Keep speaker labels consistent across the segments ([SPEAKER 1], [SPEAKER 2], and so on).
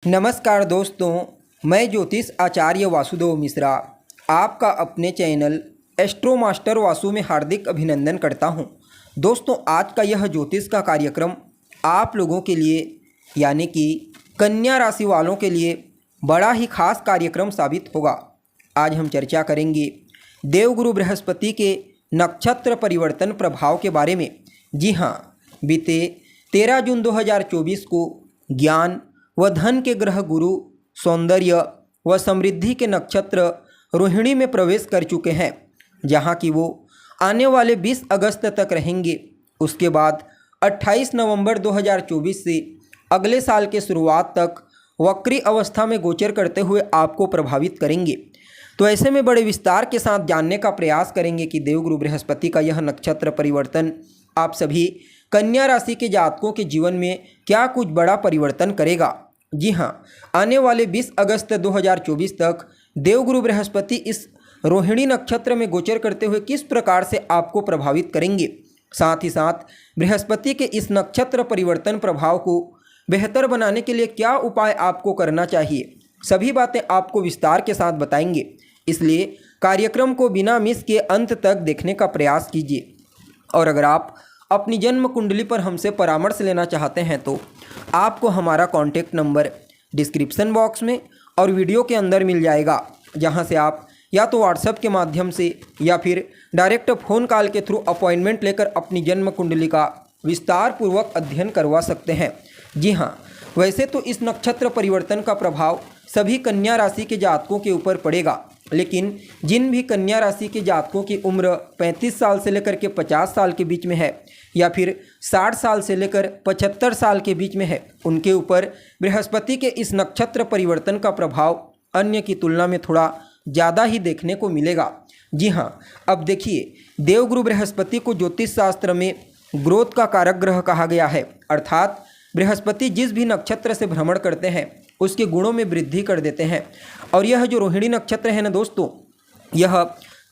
[SPEAKER 1] नमस्कार दोस्तों, मैं ज्योतिष आचार्य वासुदेव मिश्रा आपका अपने चैनल एस्ट्रो मास्टर वासु में हार्दिक अभिनंदन करता हूं। दोस्तों, आज का यह ज्योतिष का कार्यक्रम आप लोगों के लिए यानी कि कन्या राशि वालों के लिए बड़ा ही खास कार्यक्रम साबित होगा। आज हम चर्चा करेंगे देवगुरु बृहस्पति के नक्षत्र परिवर्तन प्रभाव के बारे में। जी हाँ, बीते 13 जून 2024 को ज्ञान व धन के ग्रह गुरु सौंदर्य व समृद्धि के नक्षत्र रोहिणी में प्रवेश कर चुके हैं, जहां कि वो आने वाले 20 अगस्त तक रहेंगे। उसके बाद 28 नवंबर 2024 से अगले साल के शुरुआत तक वक्री अवस्था में गोचर करते हुए आपको प्रभावित करेंगे। तो ऐसे में बड़े विस्तार के साथ जानने का प्रयास करेंगे कि देवगुरु बृहस्पति का यह नक्षत्र परिवर्तन आप सभी कन्या राशि के जातकों के जीवन में क्या कुछ बड़ा परिवर्तन करेगा। जी हाँ, आने वाले 20 अगस्त 2024 तक देवगुरु बृहस्पति इस रोहिणी नक्षत्र में गोचर करते हुए किस प्रकार से आपको प्रभावित करेंगे, साथ ही साथ बृहस्पति के इस नक्षत्र परिवर्तन प्रभाव को बेहतर बनाने के लिए क्या उपाय आपको करना चाहिए, सभी बातें आपको विस्तार के साथ बताएंगे। इसलिए कार्यक्रम को बिना मिस किए अंत तक देखने का प्रयास कीजिए। और अगर आप अपनी जन्म कुंडली पर हमसे परामर्श लेना चाहते हैं तो आपको हमारा कॉन्टैक्ट नंबर डिस्क्रिप्शन बॉक्स में और वीडियो के अंदर मिल जाएगा, जहां से आप या तो व्हाट्सएप के माध्यम से या फिर डायरेक्ट फ़ोन कॉल के थ्रू अपॉइंटमेंट लेकर अपनी जन्म कुंडली का विस्तार पूर्वक अध्ययन करवा सकते हैं। जी हाँ, वैसे तो इस नक्षत्र परिवर्तन का प्रभाव सभी कन्या राशि के जातकों के ऊपर पड़ेगा, लेकिन जिन भी कन्या राशि के जातकों की उम्र 35 साल से लेकर के 50 साल के बीच में है या फिर 60 साल से लेकर 75 साल के बीच में है, उनके ऊपर बृहस्पति के इस नक्षत्र परिवर्तन का प्रभाव अन्य की तुलना में थोड़ा ज़्यादा ही देखने को मिलेगा। जी हाँ, अब देखिए, देवगुरु बृहस्पति को ज्योतिष शास्त्र में ग्रोथ का कारक ग्रह कहा गया है, अर्थात बृहस्पति जिस भी नक्षत्र से भ्रमण करते हैं उसके गुणों में वृद्धि कर देते हैं। और यह जो रोहिणी नक्षत्र है ना दोस्तों, यह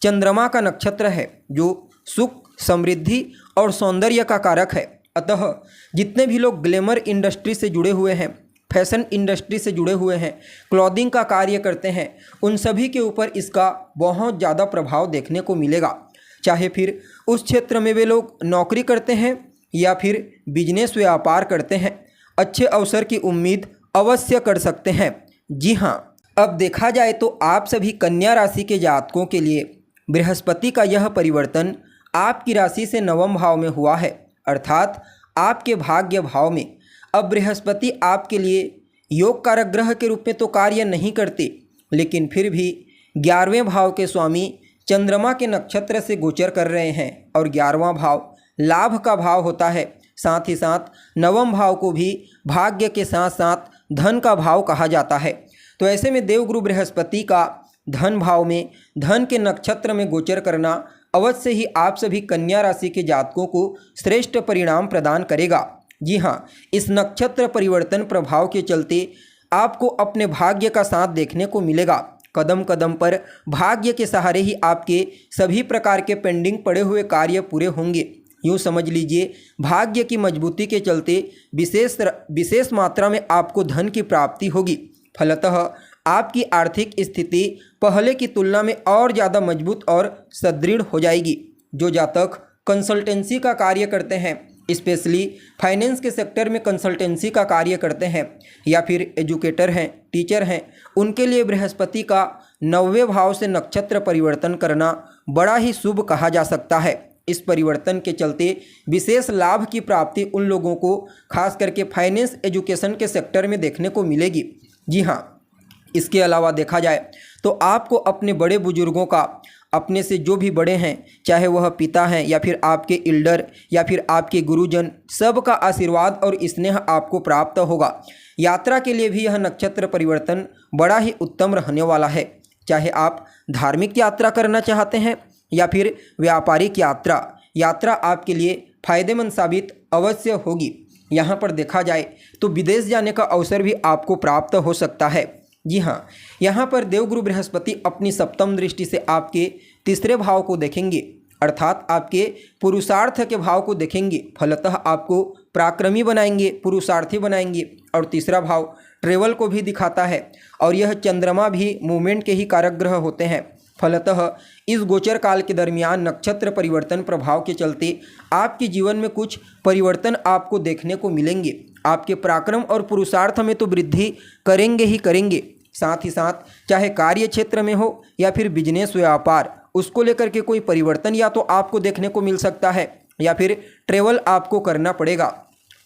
[SPEAKER 1] चंद्रमा का नक्षत्र है जो सुख, समृद्धि और सौंदर्य का कारक है। अतः जितने भी लोग ग्लैमर इंडस्ट्री से जुड़े हुए हैं, फैशन इंडस्ट्री से जुड़े हुए हैं, क्लॉथिंग का कार्य करते हैं, उन सभी के ऊपर इसका बहुत ज़्यादा प्रभाव देखने को मिलेगा। चाहे फिर उस क्षेत्र में वे लोग नौकरी करते हैं या फिर बिजनेस व्यापार करते हैं, अच्छे अवसर की उम्मीद अवश्य कर सकते हैं। जी हाँ, अब देखा जाए तो आप सभी कन्या राशि के जातकों के लिए बृहस्पति का यह परिवर्तन आपकी राशि से नवम भाव में हुआ है, अर्थात आपके भाग्य भाव में। अब बृहस्पति आपके लिए योग कारक ग्रह के रूप में तो कार्य नहीं करते, लेकिन फिर भी 11वें भाव के स्वामी चंद्रमा के नक्षत्र से गोचर कर रहे हैं और 11वां भाव लाभ का भाव होता है। साथ ही साथ नवम भाव को भी भाग्य के साथ साथ धन का भाव कहा जाता है। तो ऐसे में देवगुरु बृहस्पति का धन भाव में धन के नक्षत्र में गोचर करना अवश्य ही आप सभी कन्या राशि के जातकों को श्रेष्ठ परिणाम प्रदान करेगा। जी हाँ, इस नक्षत्र परिवर्तन प्रभाव के चलते आपको अपने भाग्य का साथ देखने को मिलेगा। कदम कदम पर भाग्य के सहारे ही आपके सभी प्रकार के पेंडिंग पड़े हुए कार्य पूरे होंगे। यूँ समझ लीजिए, भाग्य की मजबूती के चलते विशेष मात्रा में आपको धन की प्राप्ति होगी। फलतः आपकी आर्थिक स्थिति पहले की तुलना में और ज़्यादा मजबूत और सुदृढ़ हो जाएगी। जो जातक कंसल्टेंसी का कार्य करते हैं, स्पेशली फाइनेंस के सेक्टर में कंसल्टेंसी का कार्य करते हैं या फिर एजुकेटर हैं, टीचर हैं, उनके लिए बृहस्पति का 9वें भाव से नक्षत्र परिवर्तन करना बड़ा ही शुभ कहा जा सकता है। इस परिवर्तन के चलते विशेष लाभ की प्राप्ति उन लोगों को खास करके फाइनेंस एजुकेशन के सेक्टर में देखने को मिलेगी। जी हाँ, इसके अलावा देखा जाए तो आपको अपने बड़े बुजुर्गों का, अपने से जो भी बड़े हैं, चाहे वह पिता हैं या फिर आपके एल्डर या फिर आपके गुरुजन, सबका आशीर्वाद और स्नेह आपको प्राप्त होगा। यात्रा के लिए भी यह नक्षत्र परिवर्तन बड़ा ही उत्तम रहने वाला है। चाहे आप धार्मिक यात्रा करना चाहते हैं या फिर व्यापारिक यात्रा आपके लिए फायदेमंद साबित अवश्य होगी। यहाँ पर देखा जाए तो विदेश जाने का अवसर भी आपको प्राप्त हो सकता है। जी हाँ, यहाँ पर देवगुरु बृहस्पति अपनी सप्तम दृष्टि से आपके तीसरे भाव को देखेंगे, अर्थात आपके पुरुषार्थ के भाव को देखेंगे। फलतः आपको पराक्रमी बनाएंगे, पुरुषार्थी बनाएंगे। और तीसरा भाव ट्रेवल को भी दिखाता है और यह चंद्रमा भी मूवमेंट के ही कारक ग्रह होते हैं। फलतः इस गोचर काल के दरमियान नक्षत्र परिवर्तन प्रभाव के चलते आपके जीवन में कुछ परिवर्तन आपको देखने को मिलेंगे। आपके पराक्रम और पुरुषार्थ में तो वृद्धि करेंगे ही करेंगे, साथ ही साथ चाहे कार्य क्षेत्र में हो या फिर बिजनेस व्यापार, उसको लेकर के कोई परिवर्तन या तो आपको देखने को मिल सकता है या फिर ट्रेवल आपको करना पड़ेगा।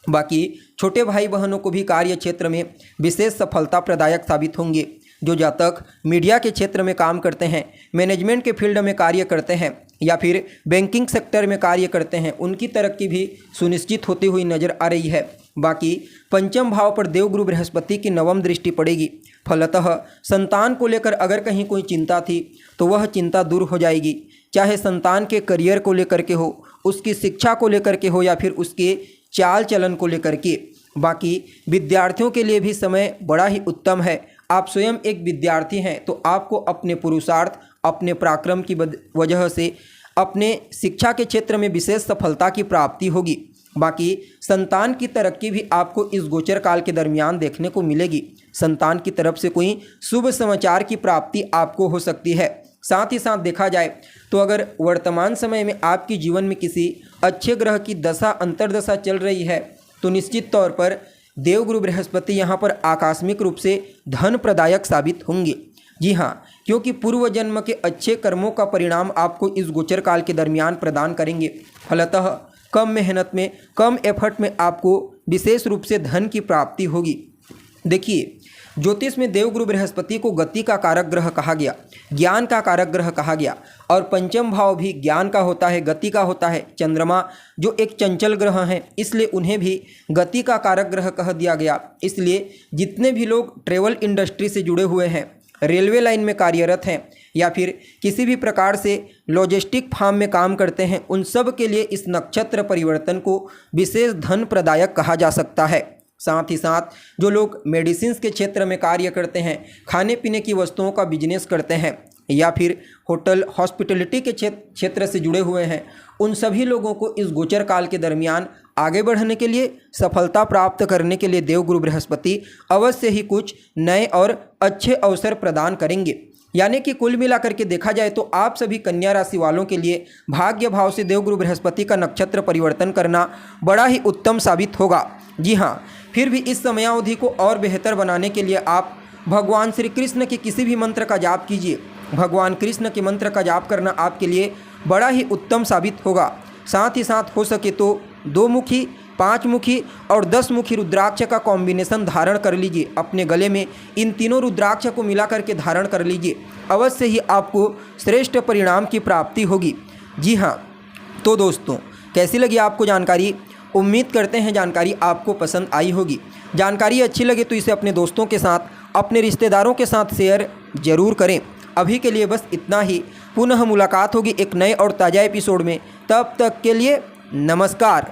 [SPEAKER 1] बाकी छोटे भाई बहनों को भी कार्य क्षेत्र में विशेष सफलता प्रदायक साबित होंगे। जो जातक मीडिया के क्षेत्र में काम करते हैं, मैनेजमेंट के फील्ड में कार्य करते हैं या फिर बैंकिंग सेक्टर में कार्य करते हैं, उनकी तरक्की भी सुनिश्चित होती हुई नजर आ रही है। बाकी पंचम भाव पर देवगुरु बृहस्पति की नवम दृष्टि पड़ेगी। फलतः संतान को लेकर अगर कहीं कोई चिंता थी तो वह चिंता दूर हो जाएगी, चाहे संतान के करियर को लेकर के हो, उसकी शिक्षा को लेकर के हो या फिर उसके चाल चलन को लेकर के। बाकी विद्यार्थियों के लिए भी समय बड़ा ही उत्तम है। आप स्वयं एक विद्यार्थी हैं तो आपको अपने पुरुषार्थ, अपने पराक्रम की वजह से अपने शिक्षा के क्षेत्र में विशेष सफलता की प्राप्ति होगी। बाकी संतान की तरक्की भी आपको इस गोचर काल के दरमियान देखने को मिलेगी। संतान की तरफ से कोई शुभ समाचार की प्राप्ति आपको हो सकती है। साथ ही साथ देखा जाए तो अगर वर्तमान समय में आपके जीवन में किसी अच्छे ग्रह की दशा अंतर्दशा चल रही है तो निश्चित तौर पर देवगुरु बृहस्पति यहाँ पर आकस्मिक रूप से धन प्रदायक साबित होंगे। जी हाँ, क्योंकि पूर्व जन्म के अच्छे कर्मों का परिणाम आपको इस गोचर काल के दरमियान प्रदान करेंगे। फलतः कम मेहनत में, कम एफर्ट में आपको विशेष रूप से धन की प्राप्ति होगी। देखिए, ज्योतिष में देवगुरु बृहस्पति को गति का कारक ग्रह कहा गया, ज्ञान का कारक ग्रह कहा गया और पंचम भाव भी ज्ञान का होता है, गति का होता है। चंद्रमा जो एक चंचल ग्रह हैं, इसलिए उन्हें भी गति का कारक ग्रह कह दिया गया। इसलिए जितने भी लोग ट्रेवल इंडस्ट्री से जुड़े हुए हैं, रेलवे लाइन में कार्यरत हैं या फिर किसी भी प्रकार से लॉजिस्टिक फार्म में काम करते हैं, उन सब के लिए इस नक्षत्र परिवर्तन को विशेष धन प्रदायक कहा जा सकता है। साथ ही साथ जो लोग मेडिसिन के क्षेत्र में कार्य करते हैं, खाने पीने की वस्तुओं का बिजनेस करते हैं या फिर होटल हॉस्पिटलिटी के क्षेत्र से जुड़े हुए हैं, उन सभी लोगों को इस गोचर काल के दरमियान आगे बढ़ने के लिए, सफलता प्राप्त करने के लिए देवगुरु बृहस्पति अवश्य ही कुछ नए और अच्छे अवसर प्रदान करेंगे। यानी कि कुल मिलाकर के देखा जाए तो आप सभी कन्या राशि वालों के लिए भाग्य भाव से देवगुरु बृहस्पति का नक्षत्र परिवर्तन करना बड़ा ही उत्तम साबित होगा। जी हाँ, फिर भी इस समयावधि को और बेहतर बनाने के लिए आप भगवान श्री कृष्ण के किसी भी मंत्र का जाप कीजिए। भगवान कृष्ण के मंत्र का जाप करना आपके लिए बड़ा ही उत्तम साबित होगा। साथ ही साथ हो सके तो 2 मुखी, 5 मुखी और 10 मुखी रुद्राक्ष का कॉम्बिनेशन धारण कर लीजिए। अपने गले में इन तीनों रुद्राक्ष को मिला करके धारण कर लीजिए, अवश्य ही आपको श्रेष्ठ परिणाम की प्राप्ति होगी। जी हाँ, तो दोस्तों, कैसी लगी आपको जानकारी? उम्मीद करते हैं जानकारी आपको पसंद आई होगी। जानकारी अच्छी लगे तो इसे अपने दोस्तों के साथ, अपने रिश्तेदारों के साथ शेयर जरूर करें। अभी के लिए बस इतना ही। पुनः मुलाकात होगी एक नए और ताज़ा एपिसोड में। तब तक के लिए नमस्कार।